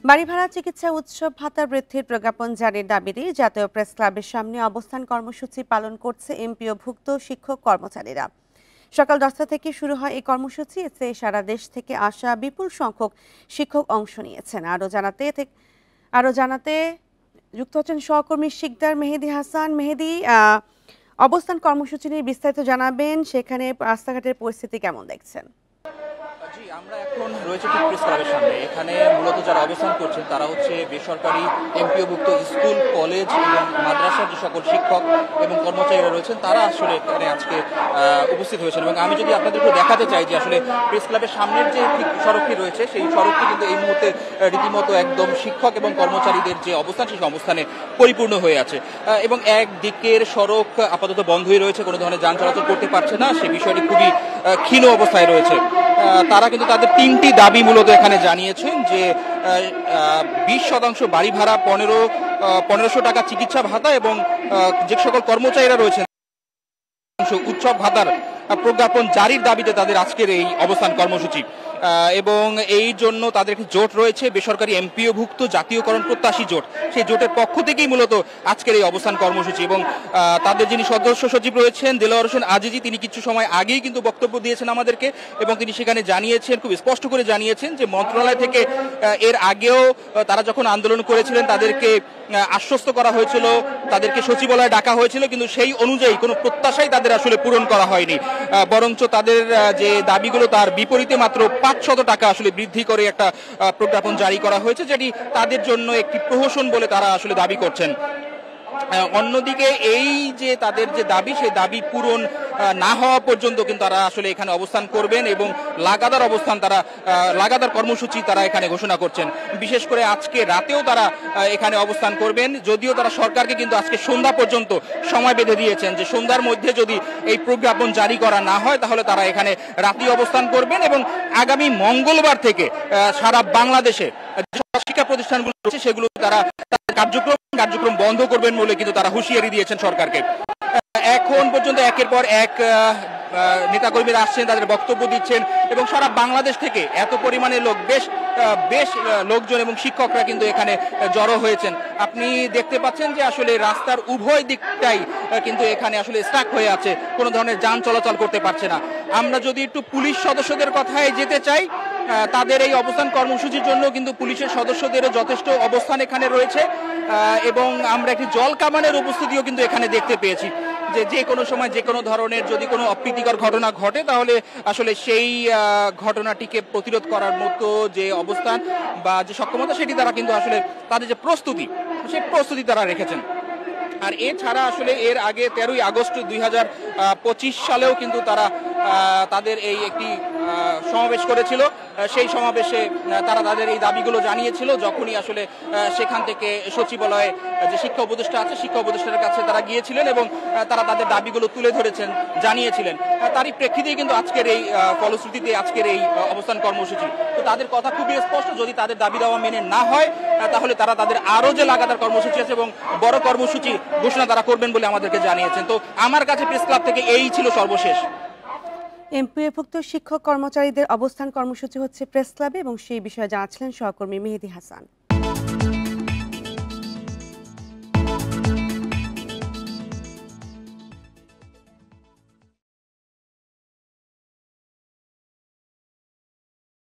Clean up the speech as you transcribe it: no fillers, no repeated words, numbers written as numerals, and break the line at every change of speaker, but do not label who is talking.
বাড়ি ভাড়া চিকিৎসা উৎসব ভাতা বৃদ্ধির প্রজ্ঞাপন জারির দাবিতে জাতীয় প্রেস ক্লাবের সামনে অবস্থান কর্মসূচি পালন করছে এমপিওভুক্ত শিক্ষক কর্মচারীরা। সকাল 10টা থেকে শুরু হয় এই কর্মসূচি। এতে সারা দেশ থেকে আসা বিপুল সংখ্যক শিক্ষক অংশ নিয়েছেন। আরো জানাতে যুক্ত হচ্ছেন সহকর্মী শিকদার মেহেদি হাসান। মেহেদি, অবস্থান কর্মসূচি নিয়ে বিস্তারিত জানাবেন। সেখানে রাস্তাঘাটের পরিস্থিতি কেমন দেখছেন?
জি, আমরা এখন রয়েছে ঠিক প্রেস ক্লাবের সামনে। এখানে মূলত যারা অবস্থান করছেন তারা হচ্ছে বেসরকারি এমপিওভুক্ত স্কুল, কলেজ এবং মাদ্রাসার যে সকল শিক্ষক এবং কর্মচারীরা রয়েছেন তারা আসলে এখানে আজকে উপস্থিত হয়েছেন। এবং আমি যদি আপনাদেরকে দেখাতে চাই যে আসলে প্রেস ক্লাবের সামনের যে ঠিক সড়কটি রয়েছে সেই সড়কটি কিন্তু এই মুহূর্তে রীতিমতো একদম শিক্ষক এবং কর্মচারীদের যে অবস্থান সেই অবস্থানে পরিপূর্ণ হয়ে আছে। এবং একদিকের সড়ক আপাতত বন্ধই রয়েছে, কোনো ধরনের যান চলাচল করতে পারছে না। সেই বিষয়টি খুবই ক্ষীণ অবস্থায় রয়েছে। তারা কিন্তু তাদের 3টি দাবি মূলত এখানে জানিয়েছেন যে 20% বাড়ি ভাড়া, 1500 টাকা চিকিৎসা ভাতা এবং যে সকল কর্মচারীরা রয়েছেন উৎসব ভাতার প্রজ্ঞাপন জারির দাবিতে তাদের আজকের এই অবস্থান কর্মসূচি। এবং এই জন্য তাদের একটি জোট রয়েছে, বেসরকারি এমপিওভুক্ত জাতীয়করণ প্রত্যাশী জোট। সেই জোটের পক্ষ থেকেই মূলত আজকের এই অবস্থান কর্মসূচি। এবং তাদের যিনি সদস্য সচিব রয়েছেন দেলোয়ার হোসেন আজিজি, তিনি কিছু সময় আগেই কিন্তু বক্তব্য দিয়েছেন আমাদেরকে এবং তিনি সেখানে জানিয়েছেন, খুব স্পষ্ট করে জানিয়েছেন যে মন্ত্রণালয় থেকে এর আগেও তারা যখন আন্দোলন করেছিলেন তাদেরকে আশ্বস্ত করা হয়েছিল, তাদেরকে সচিবালয়ে ডাকা হয়েছিল, কিন্তু সেই অনুযায়ী কোনো প্রত্যাশাই তাদের আসলে পূরণ করা হয়নি। বরঞ্চ তাদের যে দাবিগুলো তার বিপরীতে মাত্র 500 টাকা আসলে বৃদ্ধি করে একটা প্রজ্ঞাপন জারি করা হয়েছে, যেটি তাদের জন্য একটি প্রহসন বলে তারা আসলে দাবি করছেন। অন্যদিকে এই যে তাদের যে দাবি, সেই দাবি পূরণ না হওয়া পর্যন্ত কিন্তু তারা আসলে এখানে অবস্থান করবেন এবং লাগাতার কর্মসূচি তারা এখানে ঘোষণা করছেন। বিশেষ করে আজকে রাতেও তারা এখানে অবস্থান করবেন, যদিও তারা সরকারকে কিন্তু আজকে সন্ধ্যা পর্যন্ত সময় বেঁধে দিয়েছেন যে সন্ধ্যার মধ্যে যদি এই প্রজ্ঞাপন জারি করা না হয় তাহলে তারা এখানে রাতে অবস্থান করবেন। এবং আগামী মঙ্গলবার থেকে সারা বাংলাদেশে শিক্ষা প্রতিষ্ঠানগুলো রয়েছে সেগুলো তারা কার্যক্রম বন্ধ করবেন বলে কিন্তু তারা হুঁশিয়ারি দিয়েছেন সরকারকে। এখন পর্যন্ত একের পর এক নেতাকর্মীরা আসছেন, তাদের বক্তব্য দিচ্ছেন এবং সারা বাংলাদেশ থেকে এত পরিমাণে লোক, বেশ লোকজন এবং শিক্ষকরা কিন্তু এখানে জড়ো হয়েছেন। আপনি দেখতে পাচ্ছেন যে আসলে রাস্তার উভয় দিকটাই কিন্তু এখানে আসলে স্টাক হয়ে আছে, কোনো ধরনের যান চলাচল করতে পারছে না। আমরা যদি একটু পুলিশ সদস্যদের কথায় যেতে চাই, তাদের এই অবস্থান কর্মসূচির জন্য কিন্তু পুলিশের সদস্যদেরও যথেষ্ট অবস্থান এখানে রয়েছে এবং আমরা একটি জল কামানের উপস্থিতিও কিন্তু এখানে দেখতে পেয়েছি যে কোনো সময় যে কোনো ধরনের যদি কোনো অপ্রীতিকর ঘটনা ঘটে তাহলে আসলে সেই ঘটনাটিকে প্রতিরোধ করার মতো যে অবস্থান বা যে সক্ষমতা সেটি তারা কিন্তু আসলে তাদের যে প্রস্তুতি সেই প্রস্তুতি তারা রেখেছেন। আর এছাড়া আসলে এর আগে 13ই আগস্ট 2025 সালেও কিন্তু তারা তাদের এই একটি সমাবেশ করেছিল। সেই সমাবেশে তারা তাদের এই দাবিগুলো জানিয়েছিল, যখনই আসলে সেখান থেকে সচিবালয়ে যে শিক্ষা উপদেষ্টা আছে শিক্ষা উপদেষ্টার কাছে তারা গিয়েছিলেন এবং তারা তাদের দাবিগুলো তুলে ধরেছেন, জানিয়েছিলেন। তারই প্রেক্ষিতেই কিন্তু আজকের এই ফলশ্রুতিতে আজকের এই অবস্থান কর্মসূচি। তো তাদের কথা খুবই স্পষ্ট, যদি তাদের দাবি দেওয়া মেনে না হয় তাহলে তারা তাদের আরো যে লাগাতার কর্মসূচি আছে এবং বড় কর্মসূচি ঘোষণা তারা করবেন বলে আমাদেরকে জানিয়েছেন। তো আমার কাছে প্রেস ক্লাব থেকে এই ছিল সর্বশেষ।
এমপিওভুক্ত শিক্ষক কর্মচারীদের অবস্থান কর্মসূচি হচ্ছে প্রেস ক্লাবে এবং সেই বিষয়ে জানাচ্ছিলেন সহকর্মী মেহেদি হাসান।